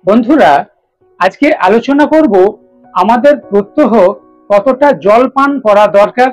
বন্ধুরা, আজকে আলোচনা করব আমাদের প্রত্যহ কতটা জল পান করা দরকার।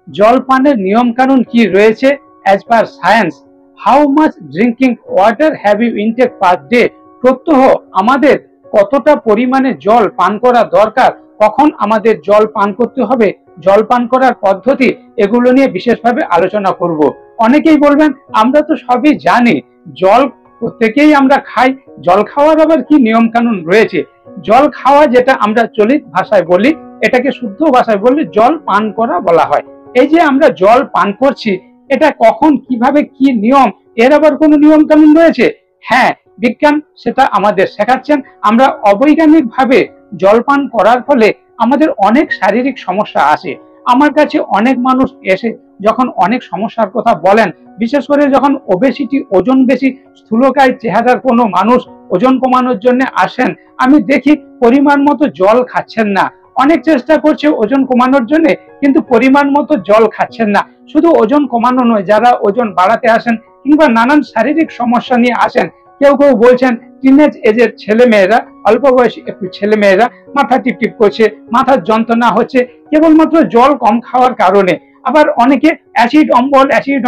জল পানের নিয়ম কানুন কি রয়েছে as per science. How much drinking water have you intake per day. প্রত্যহ আমাদের কতটা পরিমাণে জল পান করা দরকার, কখন আমাদের জল পান করতে হবে, জল পান করার পদ্ধতি, এগুলো নিয়ে বিশেষভাবে আলোচনা করব। অনেকেই বলবেন আমরা তো সবই জানি, জল প্রত্যেকেই আমরা খাই, জল খাওয়ার আবার কি নিয়ম কানুন রয়েছে। জল খাওয়া যেটা আমরা চলিত ভাষায় বলি, এটাকে শুদ্ধ ভাষায় বললে জল পান করা বলা হয়। এই যে আমরা জল পান করছি, এটা কখন, কিভাবে, কি নিয়ম, এর আবার কোনো নিয়ম কানুন রয়েছে? হ্যাঁ, বিজ্ঞান সেটা আমাদের শেখাচ্ছেন। আমরা অবৈজ্ঞানিক ভাবে জল পান করার ফলে আমাদের অনেক শারীরিক সমস্যা আসে। আমার কাছে অনেক মানুষ এসে যখন অনেক সমস্যার কথা বলেন, বিশেষ করে যখন ওবেসিটি, ওজন বেশি, স্থূলকায় চেহারার কোনো মানুষ ওজন কমানোর জন্য আসেন, আমি দেখি পরিমাণ মতো জল খাচ্ছেন না। অনেক চেষ্টা করছে ওজন কমানোর জন্য, কিন্তু পরিমাণ মতো জল খাচ্ছেন না। শুধু ওজন কমানো নয়, যারা ওজন বাড়াতে আসেন কিংবা নানান শারীরিক সমস্যা নিয়ে আসেন, কেউ কেউ বলছেন টিনেজ এজের ছেলে মেয়েরা, অল্প বয়সী একটু ছেলে মেয়েরা মাথা টিপটিপ করছে, মাথার যন্ত্রণা হচ্ছে কেবলমাত্র জল কম খাওয়ার কারণে। আবার অনেকে অ্যাসিড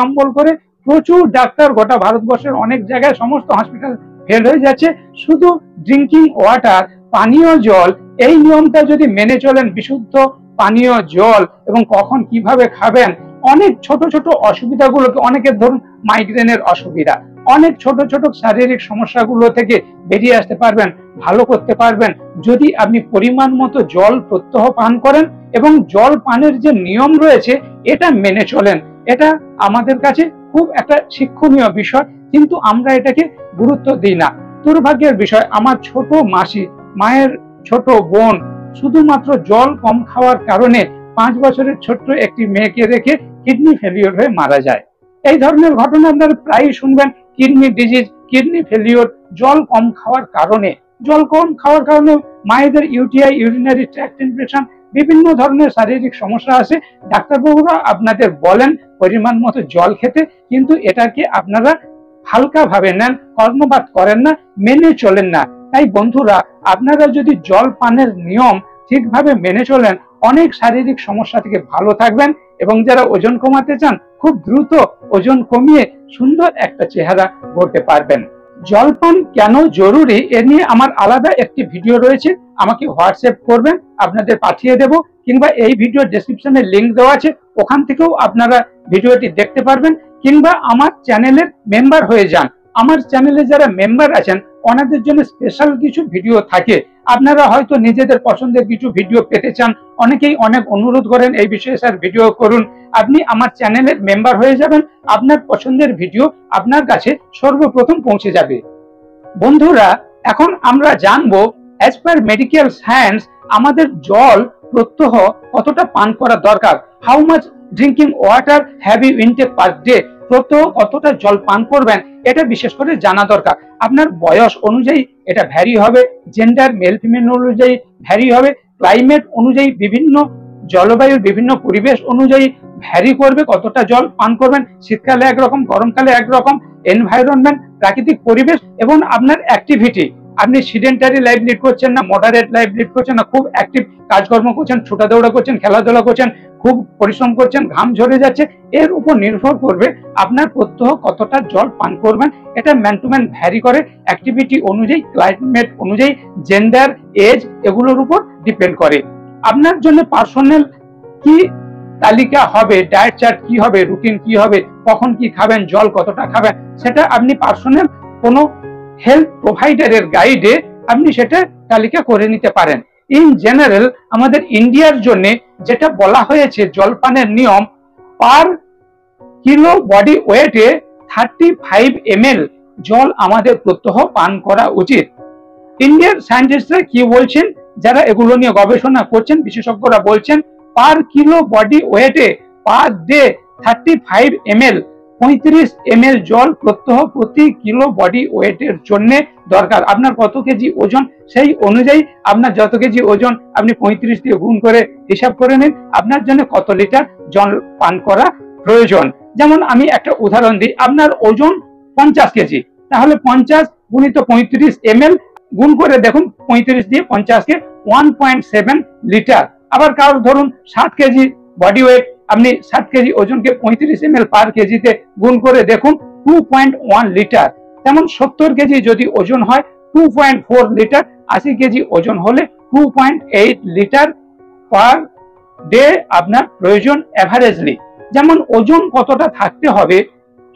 অম্বল করে প্রচুর ডাক্তার, গোটা ভারতবর্ষের অনেক জায়গায় সমস্ত হসপিটাল ফেল হয়ে যাচ্ছে। শুধু ড্রিঙ্কিং ওয়াটার, পানীয় জল, এই নিয়মটা যদি মেনে চলেন, বিশুদ্ধ পানীয় জল এবং কখন কিভাবে খাবেন, অনেক ছোট ছোট অসুবিধাগুলোকে, অনেকের ধরুন মাইগ্রেনের অসুবিধা, অনেক ছোট ছোট শারীরিক সমস্যাগুলো থেকে বেরিয়ে আসতে পারবেন, ভালো করতে পারবেন, যদি আপনি পরিমাণ মতো জল প্রত্যহ পান করেন এবং জল পানের যে নিয়ম রয়েছে এটা মেনে চলেন। এটা আমাদের কাছে খুব একটা শিক্ষণীয় বিষয়, কিন্তু আমরা এটাকে গুরুত্ব দিই না। দুর্ভাগ্যের বিষয়, আমার ছোট মাসি, মায়ের ছোট বোন, শুধুমাত্র জল কম খাওয়ার কারণে 5 বছরের ছোট্ট একটি মেয়েকে রেখে কিডনি ফেলিওর হয়ে মারা যায়। এই ধরনের ঘটনা আপনারা প্রায়ই শুনবেন। কিডনি ডিজিজ, কিডনি ফেলিওর জল কম খাওয়ার কারণে। জল কম খাওয়ার কারণে মায়েদের ইউটিআই, ইউরিনারি ট্র্যাক্ট ইনফেকশন, বিভিন্ন ধরনের শারীরিক সমস্যা আছে। ডাক্তারবাবুরা আপনাদের বলেন পরিমাণ মতো জল খেতে, কিন্তু এটাকে আপনারা হালকা ভাবে নেন, কর্ণপাত করেন না, মেনে চলেন না। তাই বন্ধুরা, আপনারা যদি জল পানের নিয়ম ঠিকভাবে মেনে চলেন, অনেক শারীরিক সমস্যা থেকে ভালো থাকবেন। এবং যারা ওজন কমাতে চান, খুব দ্রুত ওজন কমিয়ে সুন্দর একটা চেহারা গড়তে পারবেন। জলপান কেন জরুরি এ নিয়ে আমার আলাদা একটি ভিডিও রয়েছে, আমাকে হোয়াটসঅ্যাপ করবেন, আপনাদের পাঠিয়ে দেব, কিংবা এই ভিডিও ডেসক্রিপশনে লিংক দেওয়া আছে, ওখান থেকেও আপনারা ভিডিওটি দেখতে পারবেন। কিংবা আমার চ্যানেলের মেম্বার হয়ে যান। আমার চ্যানেলে যারা মেম্বার আছেন, ওনাদের জন্য স্পেশাল কিছু ভিডিও থাকে। আপনারা হয়তো নিজেদের পছন্দের কিছু ভিডিও পেতে চান, অনেকেই অনেক অনুরোধ করেন এই বিষয়ে স্যার ভিডিও করুন। আপনি আমার চ্যানেলের মেম্বার হয়ে যাবেন, আপনার পছন্দের ভিডিও আপনার কাছে সর্বপ্রথম পৌঁছে যাবে। বন্ধুরা, এখন আমরা জানবো অ্যাজ পার মেডিকেল সায়েন্স আমাদের জল প্রত্যহ কতটা পান করা দরকার। How much drinking water have you intake per day. প্রত্যহ কতটা জল পান করবেন, এটা বিশেষ করে জানা দরকার। আপনার বয়স অনুযায়ী এটা ভ্যারি হবে, জেন্ডার মেল ফিমেল অনুযায়ী ভ্যারি হবে, ক্লাইমেট অনুযায়ী, বিভিন্ন জলবায়ুর বিভিন্ন পরিবেশ অনুযায়ী ভ্যারি করবে কতটা জল পান করবেন। শীতকালে একরকম, গরমকালে একরকম। এনভায়রনমেন্ট, প্রাকৃতিক পরিবেশ এবং আপনার অ্যাক্টিভিটি, আপনি সিডেন্টারি লাইফ লিড করছেন না মডারেট লাইফ লিড করছেন না খুব অ্যাক্টিভ কাজকর্ম করছেন, ছোটা দৌড়া করছেন, খেলাধুলা করছেন, খুব পরিশ্রম করছেন, ঘাম ঝরে যাচ্ছে, এর উপর নির্ভর করবে আপনার প্রত্যহ কতটা জল পান করবেন। এটা ম্যান টু ম্যান ভ্যারি করে, অ্যাক্টিভিটি অনুযায়ী, ক্লাইমেট অনুযায়ী, জেন্ডার, এজ, এগুলোর উপর ডিপেন্ড করে। আপনার জন্য পার্সোনাল কি তালিকা হবে, ডায়েট চার্ট কি হবে, রুটিন কি হবে, কখন কি খাবেন, জল কতটা খাবেন, সেটা আপনি পার্সোনাল কোনো হেলথ প্রোভাইডারের গাইডে আপনি সেটা তালিকা করে নিতে পারেন। ইন জেনারেল আমাদের ইন্ডিয়ার জন্য যেটা বলা হয়েছে জলপানের নিয়ম, পার কিলো বডি ওয়েটে 35 ml জল আমাদের প্রত্যহ পান করা উচিত। ইন্ডিয়ার সায়েন্টিস্টরা কি বলছেন, যারা এগুলো নিয়ে গবেষণা করছেন, বিশেষজ্ঞরা বলছেন পার কিলো বডি ওয়েটে পার ডে 35 ml 35 ml জল প্রত্যহ প্রতি কিলো বডি ওয়েটের জন্য দরকার। আপনার কত কেজি ওজন, সেই অনুযায়ী আপনার যত কেজি ওজন আপনি 35 দিয়ে গুণ করে হিসাব করে নিন, আপনার জন্য কত লিটার জল পান করা প্রয়োজন। যেমন আমি একটা উদাহরণ দিই, আপনার ওজন 50 কেজি, তাহলে 50 গুণিত 35 ml গুণ করে দেখুন 35 দিয়ে 50 কে 1.7 লিটার। আবার কারোর ধরুন 60 কেজি বডি ওয়েট, আপনি 60 কেজি ওজনকে 35 ml পার কেজিতে গুণ করে দেখুন 2.1 লিটার। তেমন 70 কেজি যদি ওজন হয় 2.4 লিটার, 80 কেজি ওজন হলে 2.8 লিটার পার ডে আপনার প্রয়োজন এভারেজলি। যেমন ওজন কতটা থাকতে হবে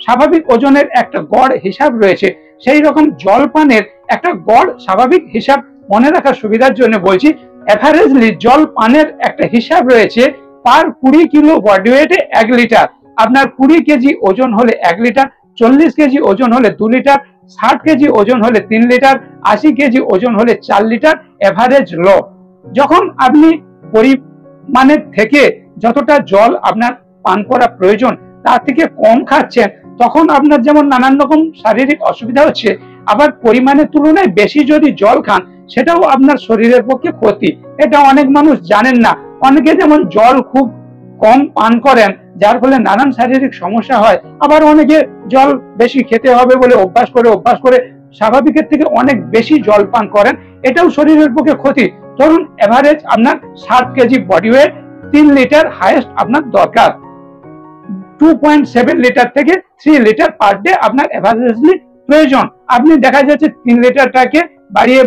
স্বাভাবিক ওজনের একটা গড় হিসাব রয়েছে, সেই রকম জলপানের একটা গড় স্বাভাবিক হিসাব মনে রাখার সুবিধার জন্য বলছি। এভারেজলি জল পানের একটা হিসাব রয়েছে, পার 20 কিলো বডি ওয়েটে 1 লিটার। আপনার 20 কেজি ওজন হলে 1 লিটার, 40 কেজি ওজন হলে 2 লিটার, 60 কেজি ওজন হলে 3 লিটার, 80 কেজি ওজন হলে 4 লিটার এভারেজ ল। যখন আপনি পরিমাণের থেকে যতটা জল আপনার পান করা প্রয়োজন তার থেকে কম খাচ্ছেন, তখন আপনার যেমন নানান রকম শারীরিক অসুবিধা হচ্ছে, আবার পরিমাণের তুলনায় বেশি যদি জল খান সেটাও আপনার শরীরের পক্ষে ক্ষতি। এটা অনেক মানুষ জানেন না। অনেকে যেমন জল খুব কম পান করেন, যার ফলে নানান শারীরিক সমস্যা হয়। আবার অনেকে জল বেশি খেতে হবে বলে অভ্যাস করে স্বাভাবিকের থেকে অনেক বেশি জল পান করেন, এটাও শরীরের পক্ষে ক্ষতি। ধরুন এভারেজ আপনার 60 KG body weight, 3 litre highest আপনার দরকার। 2.7 লিটার থেকে 3 লিটার পার ডে আপনার এভারেজলি প্রয়োজন। আপনি দেখা যাচ্ছে 3 লিটারটাকে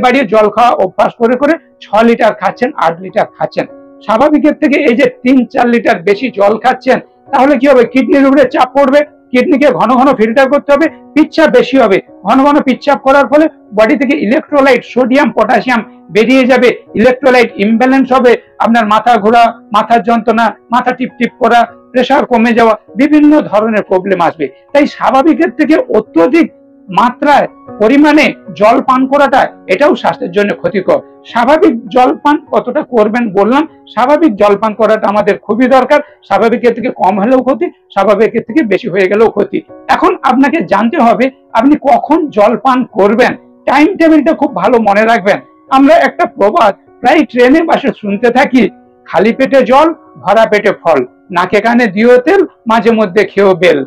বাড়িয়ে জল খাওয়া অভ্যাস করে 6 লিটার খাচ্ছেন, 8 লিটার খাচ্ছেন। স্বাভাবিকের থেকে এই যে 3-4 লিটার বেশি জল খাচ্ছেন, তাহলে কি হবে? কিডনির উপরে চাপ পড়বে, কিডনিকে ঘন ঘন ফিল্টার করতে হবে, পিচ্ছাপ বেশি হবে। ঘন ঘন পিচ্ছাপ করার ফলে বডি থেকে ইলেকট্রোলাইট সোডিয়াম পটাশিয়াম বেরিয়ে যাবে, ইলেকট্রোলাইট ইমব্যালেন্স হবে, আপনার মাথা ঘোরা, মাথার যন্ত্রণা, মাথা টিপ করা, প্রেসার কমে যাওয়া, বিভিন্ন ধরনের প্রবলেম আসবে। তাই স্বাভাবিকের থেকে অত্যধিক মাত্রায় পরিমাণে জল পান করাটা এটাও স্বাস্থ্যের জন্য ক্ষতিকর। স্বাভাবিক জল পান কতটা করবেন বললাম, স্বাভাবিক জল পান করাটা আমাদের খুবই দরকার। স্বাভাবিকের থেকে কম হলেও ক্ষতি, স্বাভাবিকের থেকে বেশি হয়ে গেলেও ক্ষতি। এখন আপনাকে জানতে হবে আপনি কখন জল পান করবেন, টাইম টেবিলটা খুব ভালো মনে রাখবেন। আমরা একটা প্রবাদ প্রায় ট্রেনে বাসে শুনতে থাকি, খালি পেটে জল, ভরা পেটে ফল, নাকে কানে দিও তেল, মাঝে মধ্যে খেও বেল।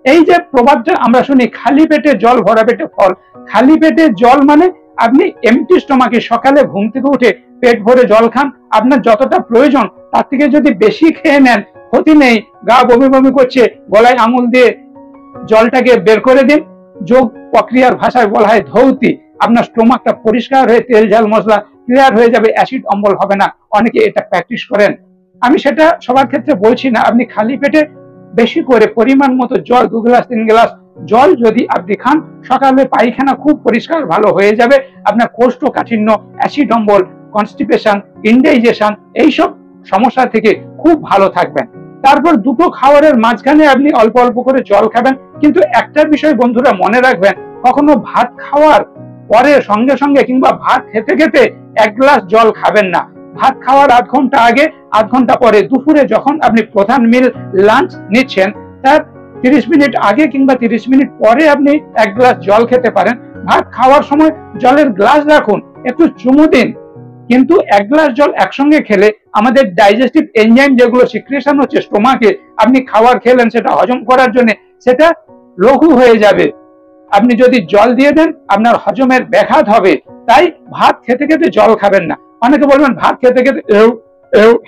এই যে প্রবাদটা আমরা শুনি, খালি পেটে জল, ভরা পেটে ফল। খালি পেটে জল মানে আপনি এমটি স্টমাকে সকালে ঘুম থেকে উঠে পেট ভরে জল খান, আপনার যতটা প্রয়োজন তার থেকে যদি বেশি খেয়ে নেন ক্ষতি নেই। গা বমি বমি করছে, গলায় আঙুল দিয়ে জলটাকে বের করে দিন, যোগ প্রক্রিয়ার ভাষায় বলা হয় ধৌতি। আপনার স্টোমাকটা পরিষ্কার হয়ে তেল ঝাল মশলা ক্লিয়ার হয়ে যাবে, অ্যাসিড অম্বল হবে না। অনেকে এটা প্র্যাকটিস করেন, আমি সেটা সবার ক্ষেত্রে বলছি না। আপনি খালি পেটে বেশি করে পরিমাণ মতো জল, 2 গ্লাস 3 গ্লাস জল যদি আপনি খান, সকালে পায়খানা খুব পরিষ্কার ভালো হয়ে যাবে। আপনার কোষ্ঠকাঠিন্য, অ্যাসিড অম্বল, কনস্টিপেশন, ইনডাইজেশন এইসব সমস্যা থেকে খুব ভালো থাকবেন। তারপর দুটো খাবারের মাঝখানে আপনি অল্প অল্প করে জল খাবেন। কিন্তু একটা বিষয় বন্ধুরা মনে রাখবেন, কখনো ভাত খাওয়ার পরে সঙ্গে সঙ্গে কিংবা ভাত খেতে খেতে 1 গ্লাস জল খাবেন না। ভাত খাওয়ার 8 ঘন্টা আগে, 8 ঘন্টা পরে, দুপুরে যখন আপনি প্রধান মিল লাঞ্চ নিচ্ছেন তার 30 মিনিট আগে কিংবা 30 মিনিট পরে আপনি 1 গ্লাস জল খেতে পারেন। ভাত খাওয়ার সময় জলের গ্লাস রাখুন, একটু চুমু দিন। কিন্তু 1 গ্লাস জল একসঙ্গে খেলে আমাদের ডাইজেস্টিভ এনজাইম যেগুলো সিক্রেশন হচ্ছে স্টোমাকে, আপনি খাবার খেলেন সেটা হজম করার জন্য, সেটা লঘু হয়ে যাবে। আপনি যদি জল দিয়ে দেন আপনার হজমের ব্যাঘাত হবে। তাই ভাত খেতে খেতে জল খাবেন না। অনেকে বলবেন ভাত খেতে খেতে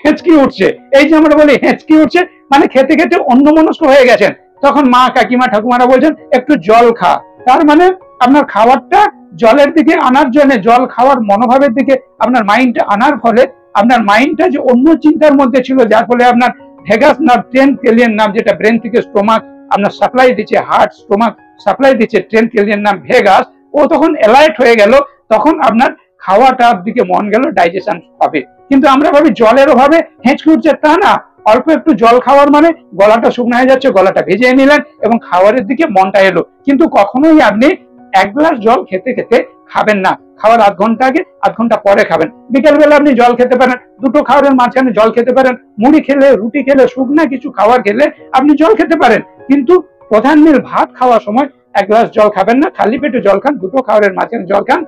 হেঁচকি উঠছে। এই যে আমরা বলি হেঁচকি উঠছে, মানে খেতে খেতে অন্যমনস্ক হয়ে গেছেন। তখন মা, কাকিমা, ঠাকুমারা বলছেন একটু জল খা। তার মানে আপনার খাবারটা জলের দিকে আনার জন্য, জল খাওয়ার মনোভাবের দিকে আপনার মাইন্ডটা আনার ফলে আপনার মাইন্ডটা যে অন্য চিন্তার মধ্যে ছিল, যার ফলে আপনার ভেগাস নার্ভ, 10 কেলিয়ন নার্ভ যেটা ব্রেন থেকে স্টোমাক আপনার সাপ্লাই দিচ্ছে, হার্ট স্টোমাক সাপ্লাই দিচ্ছে, 10 কেলিয়ন নার্ভ ভেগাস, ও তখন অ্যালার্ট হয়ে গেল। তখন আপনার খাওয়াটার দিকে মন গেল, ডাইজেশন হবে। কিন্তু আমরা ভাবি জলের অভাবে হেঁচকি উঠছে, তা না। অল্প একটু জল খাওয়ার মানে গলাটা শুকনো হয়ে যাচ্ছে, গলাটা ভিজিয়ে নিলেন এবং খাবারের দিকে মনটা এলো। কিন্তু কখনোই আপনি 1 গ্লাস জল খেতে খেতে খাবেন না। খাওয়ার 8 ঘন্টা আগে, 8 ঘন্টা পরে খাবেন। বিকেল বেলা আপনি জল খেতে পারেন, দুটো খাবারের মাঝখানে জল খেতে পারেন। মুড়ি খেলে, রুটি খেলে, শুকনা কিছু খাবার খেলে আপনি জল খেতে পারেন। কিন্তু প্রধান মিল ভাত খাওয়ার সময় 1 গ্লাস জল খাবেন না। খালি পেটে জল খান, দুটো খাবারের মাঝখানে জল খান।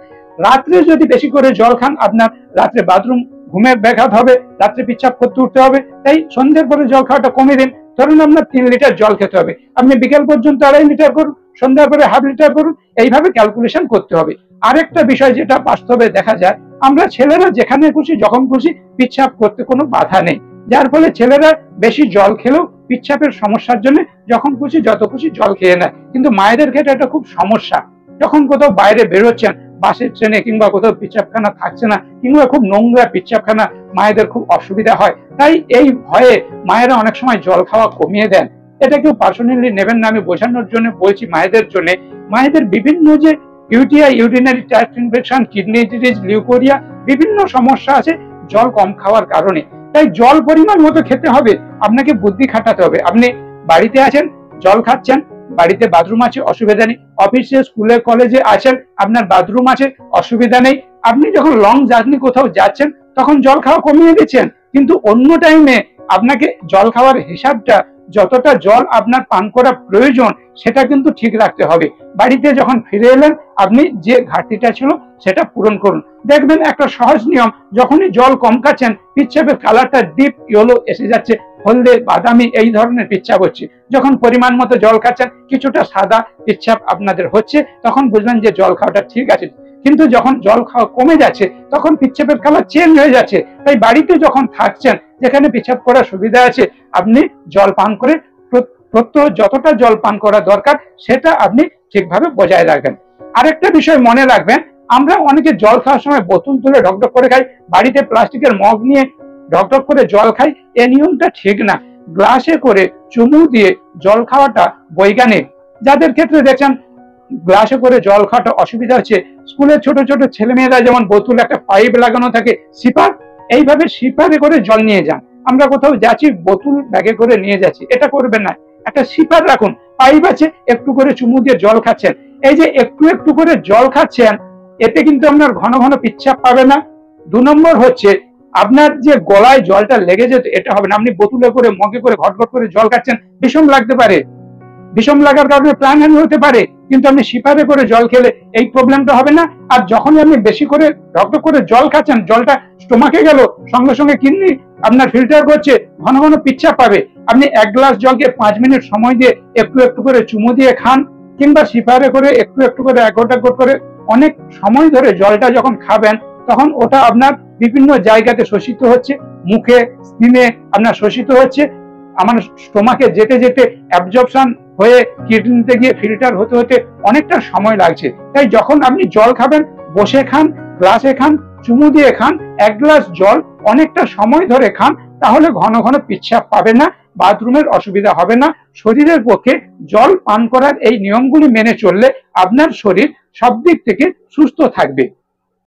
রাত্রে যদি বেশি করে জল খান, আপনার রাত্রে বাথরুম, ঘুমের ব্যাঘাত হবে, রাত্রে পিচ্ছাপ করতে উঠতে হবে। তাই সন্ধ্যের পরে জল খাওয়াটা কমিয়ে দিন। ধরুন আপনার 3 লিটার জল খেতে হবে, আপনি বিকেল পর্যন্ত 2.5 লিটার করুন, সন্ধ্যার পরে 1/2 লিটার করুন। এইভাবে ক্যালকুলেশন করতে হবে। আরেকটা বিষয় যেটা বাস্তবে দেখা যায়, আমরা ছেলেরা যেখানে খুশি যখন খুশি পিচ্ছাপ করতে কোনো বাধা নেই, যার ফলে ছেলেরা বেশি জল খেলেও পিচ্ছাপের সমস্যার জন্য যখন খুশি যত খুশি জল খেয়ে নেয়। কিন্তু মায়েদের ক্ষেত্রে এটা খুব সমস্যা। যখন কোথাও বাইরে বেরোচ্ছেন, বাসের ট্রেনে কিংবা কোথাও পিচ্ছাপখানা থাকছে না, কিংবা খুব নোংরা পিচ্ছাপখানা, মায়েদের খুব অসুবিধা হয়। তাই এই ভয়ে মায়েরা অনেক সময় জল খাওয়া কমিয়ে দেন। এটা কেউ পার্সোনালি নেবেন না, আমি বোঝানোর জন্য বলছি মায়েদের জন্য। মায়েদের বিভিন্ন যে UTI, urinary tract infection, kidney disease, leucorrhoea, বিভিন্ন সমস্যা আছে জল কম খাওয়ার কারণে। তাই জল পরিমাণ মতো খেতে হবে, আপনাকে বুদ্ধি খাটাতে হবে। আপনি বাড়িতে আছেন, জল খাচ্ছেন, বাড়িতে বাথরুম আছে, অসুবিধা নেই। অফিসে, স্কুলে, কলেজে আছেন, আপনার বাথরুম আছে, অসুবিধা নেই। আপনি যখন লং জার্নি কোথাও যাচ্ছেন তখন জল খাওয়া কমিয়ে দিচ্ছেন, কিন্তু অন্য টাইমে আপনাকে জল খাওয়ার হিসাবটা, যতটা জল আপনার পান করা প্রয়োজন সেটা কিন্তু ঠিক রাখতে হবে। বাড়িতে যখন ফিরে এলেন আপনি যে ঘাটতিটা ছিল সেটা পূরণ করুন। দেখবেন একটা সহজ নিয়ম, যখনই জল কম খাচ্ছেন পিচ্ছাপের কালারটা ডিপ ইয়েলো এসে যাচ্ছে, হলদে বাদামি এই ধরনের পিচ্ছাপ হচ্ছে। যখন পরিমাণ মতো জল খাচ্ছেন কিছুটা সাদা পিচ্ছাপ আপনাদের হচ্ছে, তখন বুঝবেন যে জল খাওয়াটা ঠিক আছে। কিন্তু যখন জল খাওয়া কমে যাচ্ছে তখন পিচ্ছাপের কালার চেঞ্জ হয়ে যাচ্ছে। তাই বাড়িতে যখন থাকছেন, যেখানে পিচ্ছাপ করার সুবিধা আছে, আপনি জল পান করে প্রত্যহ যতটা জল পান করা দরকার সেটা আপনি ঠিকভাবে বজায় রাখবেন। আরেকটা বিষয় মনে রাখবেন, আমরা অনেকে জল খাওয়ার সময় বোতল তুলে ঢকঢক করে খাই, বাড়িতে প্লাস্টিকের মগ নিয়ে ঢকঢক করে জল খাই। এই নিয়মটা ঠিক না। গ্লাসে করে চুমু দিয়ে জল খাওয়াটা বৈজ্ঞানিক। যাদের ক্ষেত্রে দেখছেন গ্লাসে করে জল খাওয়াটা অসুবিধা হচ্ছে, স্কুলের ছোট ছোট ছেলেমেয়েরা যেমন বোতলে একটা পাইপ লাগানো থাকে, সিপার, এইভাবে সিপারে করে জল নিয়ে যান। আমরা কোথাও যাচ্ছি বোতল ব্যাগে করে নিয়ে যাচ্ছি, এটা করবেন না। একটা সিপার রাখুন, পাইপ আছে, একটু করে চুমু দিয়ে জল খাচ্ছেন। এই যে একটু একটু করে জল খাচ্ছেন, এতে কিন্তু আপনার ঘন ঘন পিচ্ছাপ পাবে না। 2 নম্বর হচ্ছে, আপনার যে গলায় জলটা লেগে যেত এটা হবে না। আপনি বোতলে করে মগে করে ঘটঘট করে জল খাচ্ছেন, বিষম লাগতে পারে, বিষম লাগার কারণে প্রাণহানি হতে পারে। কিন্তু আপনি সিপারে করে জল খেলে এই প্রবলেমটা হবে না। আর যখনই আপনি বেশি করে ঢকঢক করে জল খাচ্ছেন, জলটা স্টোমাকে গেল, সঙ্গে সঙ্গে কিডনি আপনার ফিল্টার করছে, ঘন ঘন পিচ্ছাপ পাবে। আপনি 1 গ্লাস জলকে 5 মিনিট সময় দিয়ে একটু একটু করে চুমু দিয়ে খান, কিংবা সিপারে করে একটু একটু করে এক ঘট করে অনেক সময় ধরে জলটা যখন খাবেন, তখন ওটা আপনার বিভিন্ন জায়গাতে শোষিত হচ্ছে, মুখে, স্কিনে আপনার শোষিত হচ্ছে। আমার স্টোমাকে যেতে যেতে অ্যাবজর্পশন হয়ে কিডনিতে গিয়ে ফিল্টার হতে হতে অনেকটা সময় লাগছে। তাই যখন আপনি জল খাবেন, বসে খান, গ্লাসে খান, চুমু দিয়ে খান। 1 গ্লাস জল অনেকটা সময় ধরে খান, তাহলে ঘন ঘন পিচ্ছাপ পাবে না, বাথরুমের অসুবিধা হবে না। শরীরের পক্ষে জল পান করার এই নিয়মগুলি মেনে চললে আপনার শরীর সব দিক থেকে সুস্থ থাকবে।